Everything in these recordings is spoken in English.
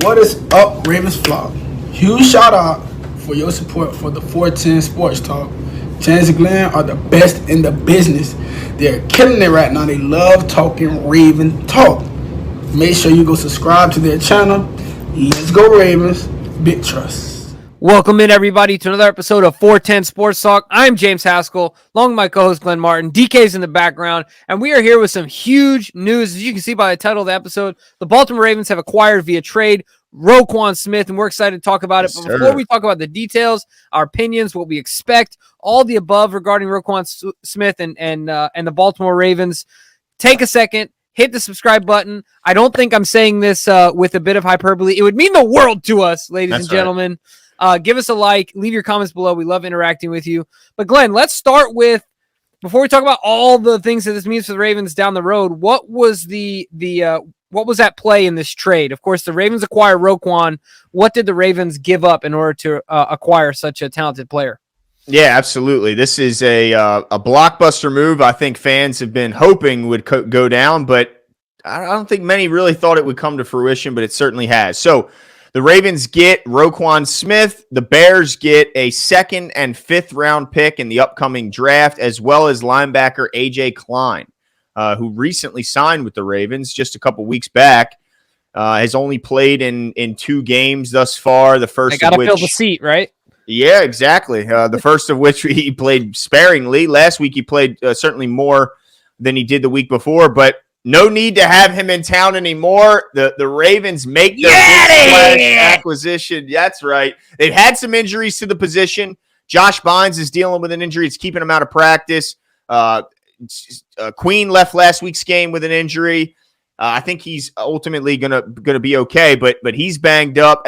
What is up, Ravens Flock? Huge shout out for your support for the 410 Sports Talk. Chance and Glenn are the best in the business. They're killing it right now. They love talking Raven talk. Make sure you go subscribe to their channel. Let's go Ravens. Big trust. Welcome in, everybody, to another episode of 410 Sports Talk. I'm James Haskell, along with my co-host Glenn Martin. DK's in the background, and we are here with some huge news. As you can see by the title of the episode, the Baltimore Ravens have acquired via trade Roquan Smith, and we're excited to talk about it. But before we talk about the details, our opinions, what we expect, all the above regarding Roquan Smith and the Baltimore Ravens, take a second. Hit the subscribe button. I don't think I'm saying this with a bit of hyperbole. It would mean the world to us, ladies and gentlemen. Give us a like. Leave your comments below. We love interacting with you. But, Glenn, let's start with, before we talk about all the things that this means for the Ravens down the road, what was what was at play in this trade? Of course, the Ravens acquire Roquan. What did the Ravens give up in order to acquire such a talented player? Yeah, absolutely. This is a blockbuster move I think fans have been hoping would go down, but I don't think many really thought it would come to fruition, but it certainly has. So the Ravens get Roquan Smith. The Bears get a 2nd and 5th round pick in the upcoming draft, as well as linebacker A.J. Klein, who recently signed with the Ravens just a couple weeks back. Has only played in 2 games thus far. The first I got to fill the seat, right? Yeah, exactly. The first of which he played sparingly. Last week he played certainly more than he did the week before, but no need to have him in town anymore. The Ravens make their big acquisition. That's right. They've had some injuries to the position. Josh Bynes is dealing with an injury. It's keeping him out of practice. Queen left last week's game with an injury. I think he's ultimately gonna be okay, but he's banged up.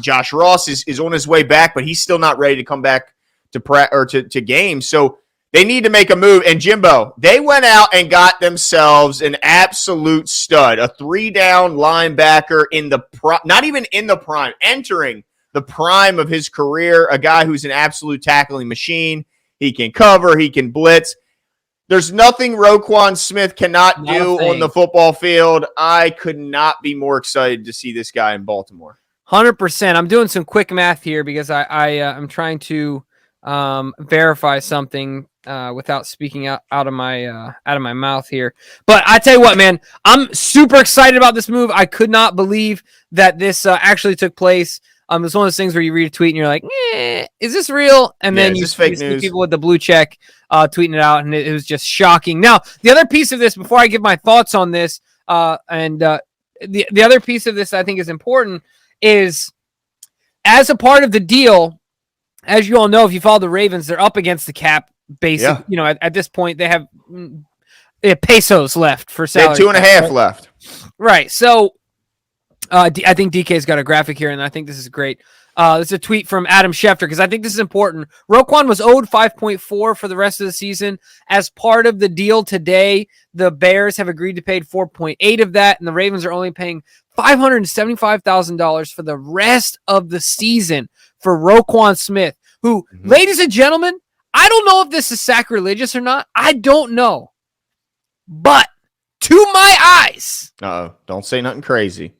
Josh Ross is on his way back, but he's still not ready to come back to games. So they need to make a move. And Jimbo, they went out and got themselves an absolute stud, a 3-down linebacker not even in the prime, entering the prime of his career, a guy who's an absolute tackling machine. He can cover, he can blitz. There's nothing Roquan Smith cannot do on the football field. I could not be more excited to see this guy in Baltimore. 100%. I'm doing some quick math here because I'm trying to verify something without speaking out of my mouth here. But I tell you what, man, I'm super excited about this move. I could not believe that this actually took place. It's one of those things where you read a tweet and you're like, is this real? And then you see people with the blue check tweeting it out, and it was just shocking. Now, the other piece of this, before I give my thoughts on this, the other piece of this I think is important, is as a part of the deal, as you all know, if you follow the Ravens, they're up against the cap, basically. Yeah. At this point, they have pesos left for salary. They have 2.5 left. Right, so I think DK's got a graphic here, and I think this is great. It's a tweet from Adam Schefter, because I think this is important. Roquan was owed $5.4 for the rest of the season. As part of the deal today, the Bears have agreed to pay $4.8 of that, and the Ravens are only paying $575,000 for the rest of the season for Roquan Smith, who, ladies and gentlemen, I don't know if this is sacrilegious or not. I don't know. But to my eyes, don't say nothing crazy.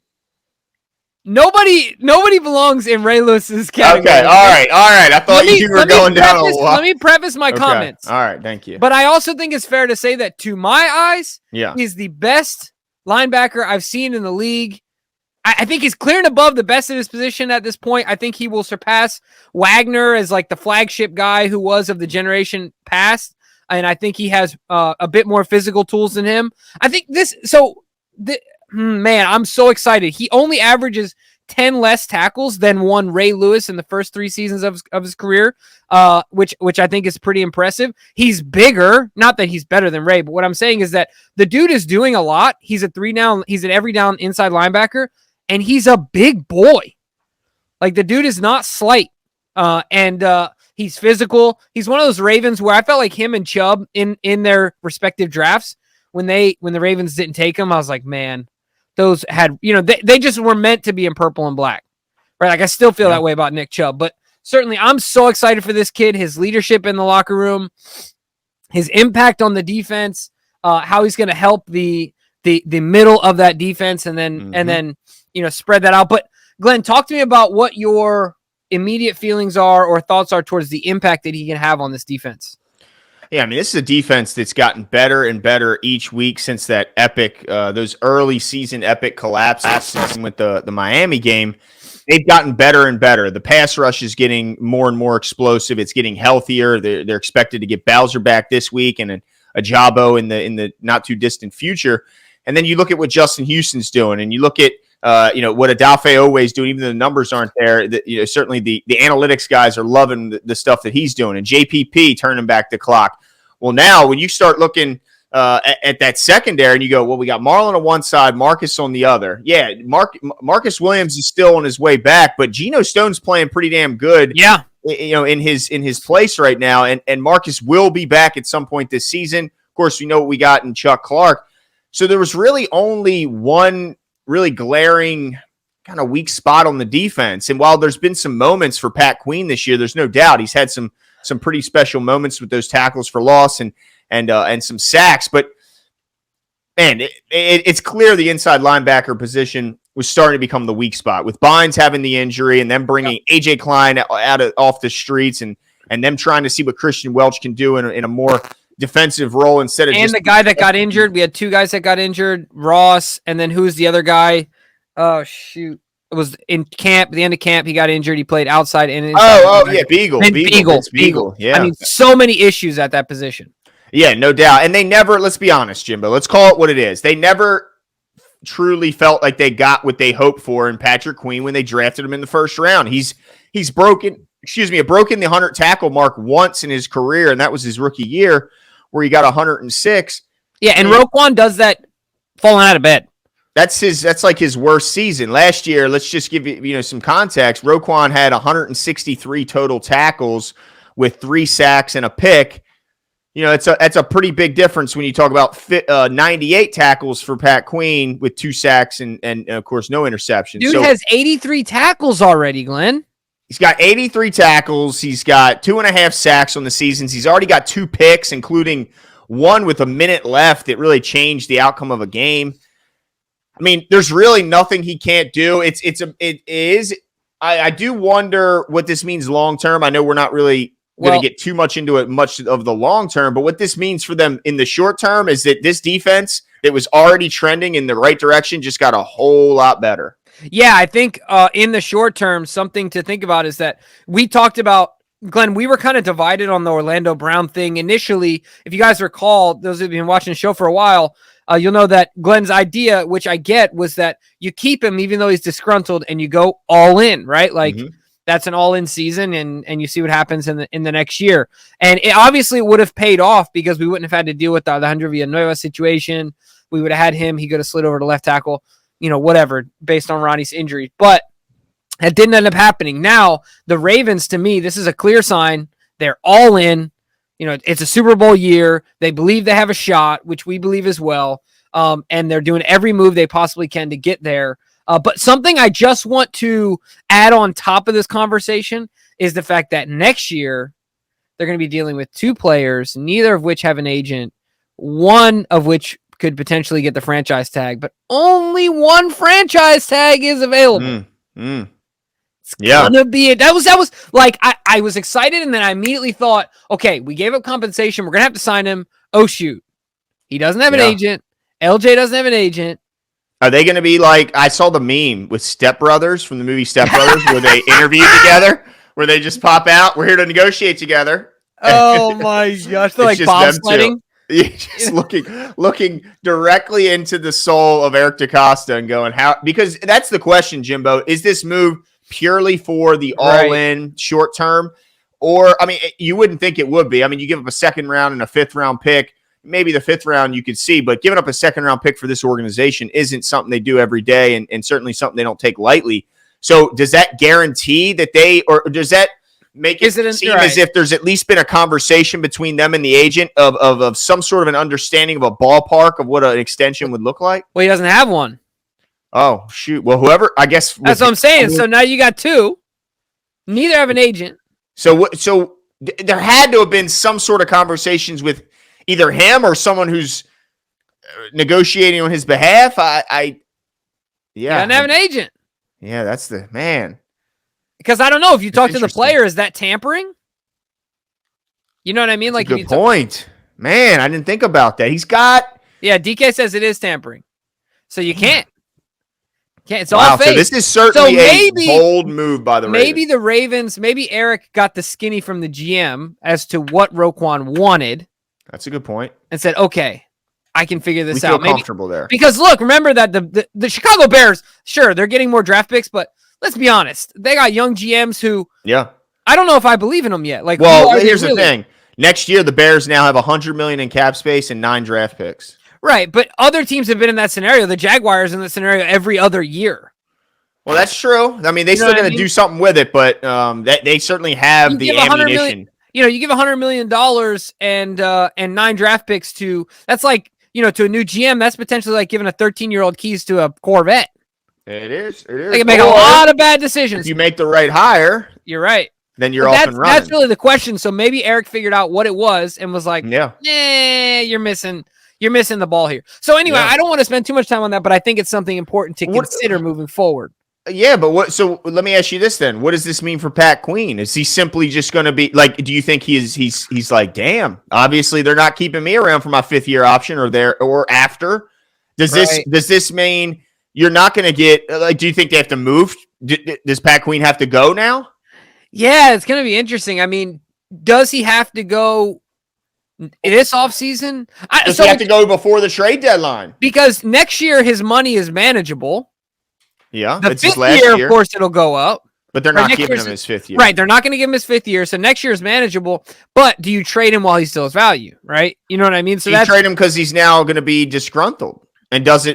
Nobody belongs in Ray Lewis's category. Okay, all right. I thought you were going down a lot. Let me preface my comments. All right, thank you. But I also think it's fair to say that, to my eyes, he's the best linebacker I've seen in the league. I think he's clear and above the best in his position at this point. I think he will surpass Wagner as like the flagship guy who was of the generation past. And I think he has a bit more physical tools than him. I think man, I'm so excited. He only averages 10 less tackles than one Ray Lewis in the first 3 seasons of his career, which I think is pretty impressive. He's bigger, not that he's better than Ray, but what I'm saying is that the dude is doing a lot. He's an every down inside linebacker, and he's a big boy. Like, the dude is not slight, and he's physical. He's one of those Ravens where I felt like him and Chubb in their respective drafts, when the Ravens didn't take him, I was like, man, those had, they just were meant to be in purple and black, right? Like, I still feel that way about Nick Chubb, but certainly I'm so excited for this kid, his leadership in the locker room. his impact on the defense, how he's going to help the middle of that defense, and then spread that out. But Glenn, talk to me about what your immediate feelings are or thoughts are towards the impact that he can have on this defense. Yeah, I mean, this is a defense that's gotten better and better each week since that epic, those early season epic collapses with the Miami game. They've gotten better and better. The pass rush is getting more and more explosive. It's getting healthier. They're expected to get Bowser back this week and a Jabo in the not too distant future. And then you look at what Justin Houston's doing, and you look at what Odafe Oweh's doing. Even though the numbers aren't there, certainly the analytics guys are loving the stuff that he's doing. And JPP turning back the clock. Well, now when you start looking at that secondary, and you go, well, we got Marlon on one side, Marcus on the other. Yeah, Marcus Williams is still on his way back, but Geno Stone's playing pretty damn good. Yeah, in his place right now, and Marcus will be back at some point this season. Of course, we know what we got in Chuck Clark. So there was really only one really glaring kind of weak spot on the defense. And while there's been some moments for Pat Queen this year, there's no doubt he's had some pretty special moments with those tackles for loss and some sacks. But man, it's clear the inside linebacker position was starting to become the weak spot with Bynes having the injury and then bringing AJ Klein off the streets and them trying to see what Christian Welch can do in a more defensive role instead of and the guy that got injured. We had two guys that got injured, Ross, and then who's the other guy? Oh shoot. It was in camp, the end of camp, he got injured. He played outside and inside. Yeah, Beagle. Beagle. Yeah. I mean, so many issues at that position. Yeah, no doubt. And they never, let's be honest, Jimbo, let's call it what it is. They never truly felt like they got what they hoped for in Patrick Queen when they drafted him in the first round. He's broken the 100 tackle mark once in his career, and that was his rookie year where he got 106. Yeah, and Roquan does that falling out of bed. That's like his worst season. Last year, let's just give you some context. Roquan had 163 total tackles with 3 sacks and a pick. That's a pretty big difference when you talk about 98 tackles for Pat Queen with 2 sacks and of course no interceptions. Dude has 83 tackles already, Glenn. He's got 83 tackles. He's got 2.5 sacks on the seasons. He's already got 2 picks, including one with a minute left that really changed the outcome of a game. I mean, there's really nothing he can't do. It is. I do wonder what this means long term. I know we're not really going to get too much into it, much of the long term, but what this means for them in the short term is that this defense that was already trending in the right direction just got a whole lot better. Yeah, I think in the short term, something to think about is that we talked about, Glenn, we were kind of divided on the Orlando Brown thing initially. If you guys recall, those who've been watching the show for a while, you'll know that Glenn's idea, which I get, was that you keep him even though he's disgruntled and you go all in, right? Like that's an all in season and you see what happens in the next year. And it obviously would have paid off because we wouldn't have had to deal with the Alejandro Villanueva situation. We would have had him. He could have slid over to left tackle, whatever, based on Ronnie's injury. But that didn't end up happening. Now, the Ravens, to me, this is a clear sign. They're all in. It's a Super Bowl year. They believe they have a shot, which we believe as well. And they're doing every move they possibly can to get there. But something I just want to add on top of this conversation is the fact that next year they're going to be dealing with 2 players, neither of which have an agent, one of which could potentially get the franchise tag, but only one franchise tag is available. It's gonna be it. That was like I was excited, and then I immediately thought, okay, we gave up compensation. We're gonna have to sign him. Oh shoot, he doesn't have an agent. LJ doesn't have an agent. Are they going to be like, I saw the meme with Step Brothers from the movie Step Brothers where they interview together, where they just pop out. We're here to negotiate together. Oh my gosh. They're like bobsledding. Just looking directly into the soul of Eric DaCosta and going, how, because that's the question, Jimbo, is this move purely for the all-in short term? Or, I mean, you wouldn't think it would be. I mean, you give up a 2nd round and a 5th round pick. Maybe the 5th round you could see, but giving up a 2nd round pick for this organization isn't something they do every day and certainly something they don't take lightly. So does that guarantee that or does that make it seem as if there's at least been a conversation between them and the agent of some sort of an understanding of a ballpark of what an extension would look like? Well, he doesn't have one. Oh, shoot. Well, whoever, I guess. That's what I'm saying. So now you got 2. Neither have an agent. So there had to have been some sort of conversations with either him or someone who's negotiating on his behalf. You gotta have an agent. Yeah, that's the man. Because I don't know if you talk to the player, is that tampering? You know what I mean? That's a good point. Man, I didn't think about that. He's got. Yeah, DK says it is tampering. So you can't. It's wow, all fake. so this is certainly a bold move by the Ravens. Maybe the Ravens, maybe Eric got the skinny from the GM as to what Roquan wanted. That's a good point. And said, okay, I can figure this out. We feel comfortable there. Because look, remember that the Chicago Bears, sure, they're getting more draft picks, but let's be honest. They got young GMs who, I don't know if I believe in them yet. Like, well, here's the thing. Next year, the Bears now have $100 million in cap space and 9 draft picks. Right, but other teams have been in that scenario. The Jaguars in that scenario every other year. Well, that's true. I mean, they still got to do something with it, but they certainly have the ammunition. You give $100 million and 9 draft picks to that's like to a new GM. That's potentially like giving a 13-year-old keys to a Corvette. It is. They can make a lot of bad decisions. If you make the right hire, you're right. Then you're off and running. That's really the question. So maybe Eric figured out what it was and was like, you're missing the ball here. So anyway, I don't want to spend too much time on that, but I think it's something important to consider moving forward. Yeah, but so let me ask you this then. What does this mean for Pat Queen? Is he simply just going to be like, do you think he's like, damn, obviously they're not keeping me around for my 5th-year option or after? Does this mean you're not going to get, like, do you think they have to move? Does Pat Queen have to go now? Yeah, it's going to be interesting. I mean, does he have to go this offseason? Does he have to go before the trade deadline? Because next year his money is manageable. Yeah, the 5th year, of course, it'll go up. But they're not giving him his 5th year. Right, they're not going to give him his 5th year. So next year is manageable. But do you trade him while he still has value? Right? You know what I mean? So you trade him because he's now going to be disgruntled. And does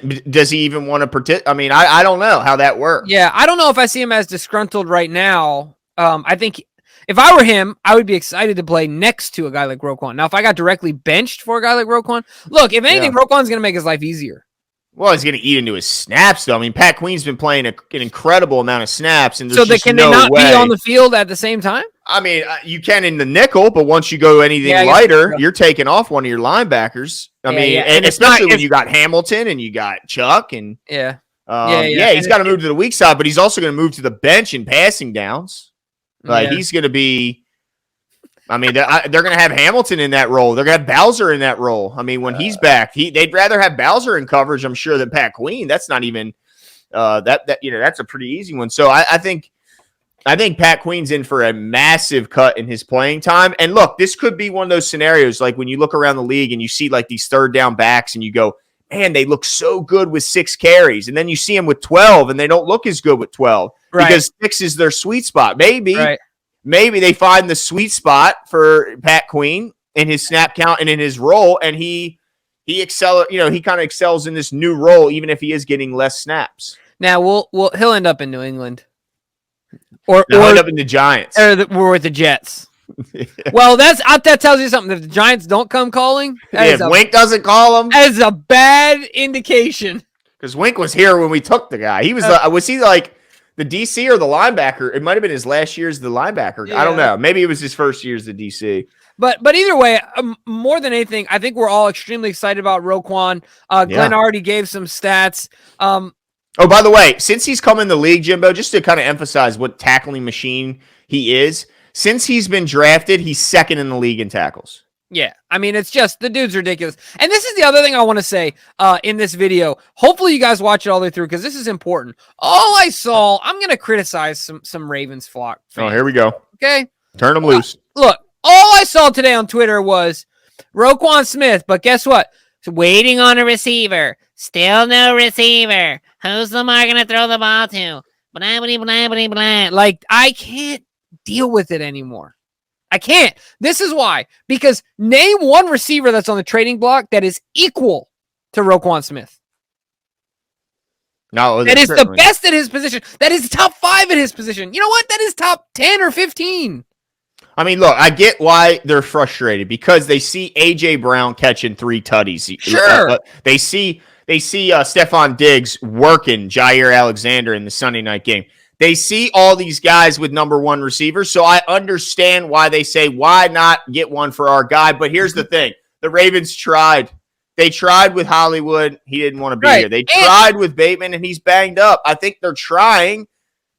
he even want to participate? I mean, I don't know how that works. Yeah, I don't know if I see him as disgruntled right now. I think if I were him, I would be excited to play next to a guy like Roquan. Now, if I got directly benched for a guy like Roquan, look, if anything, Roquan's going to make his life easier. Well, he's going to eat into his snaps, though. I mean, Pat Queen's been playing an incredible amount of snaps, and there's can they not be on the field at the same time? I mean, you can in the nickel, but once you go anything lighter, you're taking off one of your linebackers. I mean, and especially when you got Hamilton and you got Chuck, and he's got to move to the weak side, but he's also going to move to the bench in passing downs. Like he's going to be. I mean, they're going to have Hamilton in that role. They're going to have Bowser in that role. I mean, when he's back, they'd rather have Bowser in coverage, I'm sure, than Pat Queen. That's not even that's a pretty easy one. So I think Pat Queen's in for a massive cut in his playing time. And look, this could be one of those scenarios like when you look around the league and you see like these 3rd down backs and you go, man, they look so good with 6 carries, and then you see them with 12 and they don't look as good with 12 because 6 is their sweet spot. Maybe they find the sweet spot for Pat Queen in his snap count and in his role, and he kind of excels in this new role, even if he is getting less snaps. Now he'll end up in New England, or end up in the Giants, or with the Jets. Well, that tells you something. If the Giants don't come calling, if Wink doesn't call him, that is a bad indication. Because Wink was here when we took the guy. He was was he like the DC or the linebacker? It might have been his last year as the linebacker. Yeah. I don't know. Maybe it was his first year as the DC. But either way, more than anything, I think we're all extremely excited about Roquan. Glenn already gave some stats. Oh, by the way, since he's come in the league, Jimbo, just to kind of emphasize what tackling machine he is, since he's been drafted, he's 2nd in the league in tackles. Yeah, I mean, it's just, the dude's ridiculous. And this is the other thing I want to say in this video. Hopefully you guys watch it all the way through because this is important. All I saw, I'm going to criticize some Ravens flock fans. Oh, here we go. Okay? Turn them loose. Look, all I saw today on Twitter was Roquan Smith, but guess what? Waiting on a receiver. Still no receiver. Who's Lamar going to throw the ball to? Blah, blah, blah, blah, blah. Like, I can't deal with it anymore. I can't. This is why. Because name one receiver that's on the trading block that is equal to Roquan Smith. No, that is the best at his position. That is top 5 at his position. You know what? That is top 10 or 15. I mean, look, I get why they're frustrated because they see A.J. Brown catching 3 tutties. Sure. They see Stephon Diggs working Jair Alexander in the Sunday night game. They see all these guys with number 1 receivers, so I understand why they say, why not get one for our guy? But here's the thing. the Ravens tried. They tried with Hollywood. He didn't want to be Right. here. They tried with Bateman, and he's banged up. I think they're trying,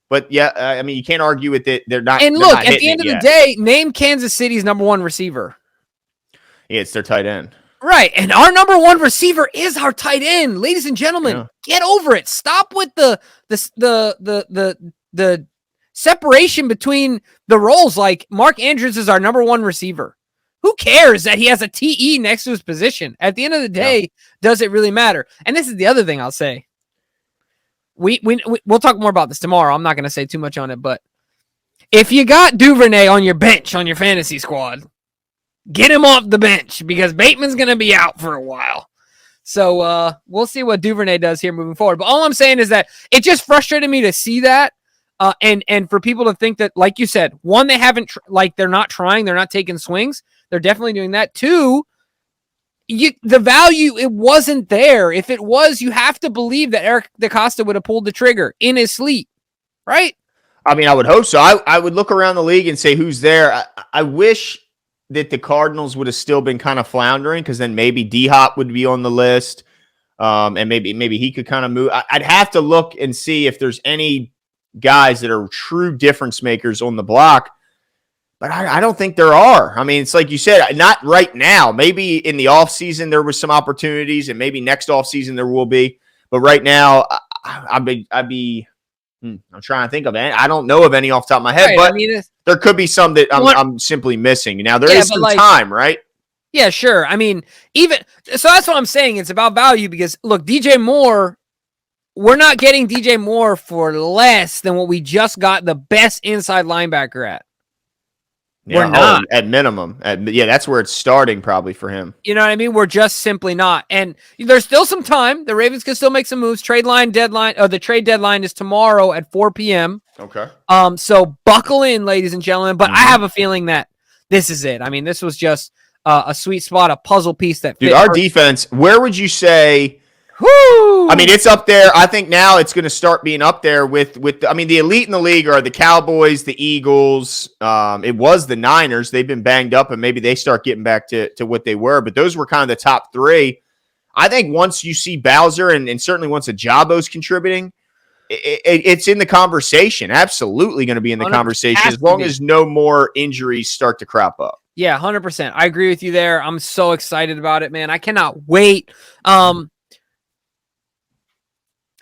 but yeah, I mean, you can't argue with it. They're not. And they're look, not at the end of the day, name Kansas City's number one receiver. Yeah, it's their tight end. Right, and our number one receiver is our tight end, ladies and gentlemen. Get over it. Stop with the separation between the roles. Like Mark Andrews is our number one receiver. Who cares that he has a TE next to his position? At the end of the day, does it really matter? And this is the other thing I'll say. We'll talk more about this tomorrow. I'm not going to say too much on it, but if you got Duvernay on your bench on your fantasy squad, get him off the bench because Bateman's going to be out for a while. So we'll see what Duvernay does here moving forward. But all I'm saying is that it just frustrated me to see that. And for people to think that, like you said, one, they haven't, they're not trying, they're not taking swings. They're definitely doing that. Two, the value, it wasn't there. If it was, you have to believe that Eric DaCosta would have pulled the trigger in his sleep, right? I mean, I would hope so. I would look around the league and say, who's there? I wish that the Cardinals would have still been kind of floundering, because then maybe D-Hop would be on the list, and maybe he could kind of move. I'd have to look and see if there's any guys that are true difference makers on the block, but I don't think there are. I mean, it's like you said, not right now. Maybe in the offseason there was some opportunities, and maybe next offseason there will be. But right now, I'm trying to think of any. I don't know of any off the top of my head, right, but I mean, there could be some that I'm simply missing. Now, there is some time, right? Yeah, sure. I mean, so that's what I'm saying. It's about value because, look, DJ Moore, we're not getting DJ Moore for less than what we just got the best inside linebacker at. Yeah, we're not. At minimum. That's where it's starting probably for him. You know what I mean? We're just simply not. And there's still some time. The Ravens can still make some moves. The trade deadline is tomorrow at 4 p.m. Okay. So buckle in, ladies and gentlemen. But I have a feeling that this is it. I mean, this was just a sweet spot, a puzzle piece that fit. Dude, our defense, where would you say? Whoo! I mean, it's up there. I think now it's going to start being up there with the elite in the league are the Cowboys, the Eagles. It was the Niners. They've been banged up, and maybe they start getting back to what they were. But those were kind of the top three. I think once you see Bowser, and certainly once Ajabo's contributing, it's in the conversation. Absolutely going to be in the conversation as long as no more injuries start to crop up. Yeah, 100%. I agree with you there. I'm so excited about it, man. I cannot wait.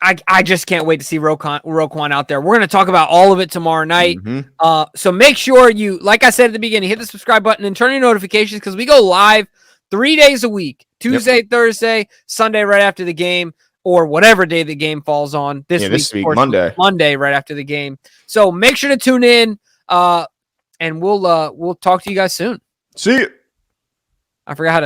I just can't wait to see Roquan out there. We're going to talk about all of it tomorrow night. Mm-hmm. So make sure you, like I said at the beginning, hit the subscribe button and turn your notifications because we go live 3 days a week. Tuesday, Thursday, Sunday right after the game, or whatever day the game falls on. This week, Monday right after the game. So make sure to tune in, and we'll talk to you guys soon. See you. I forgot how to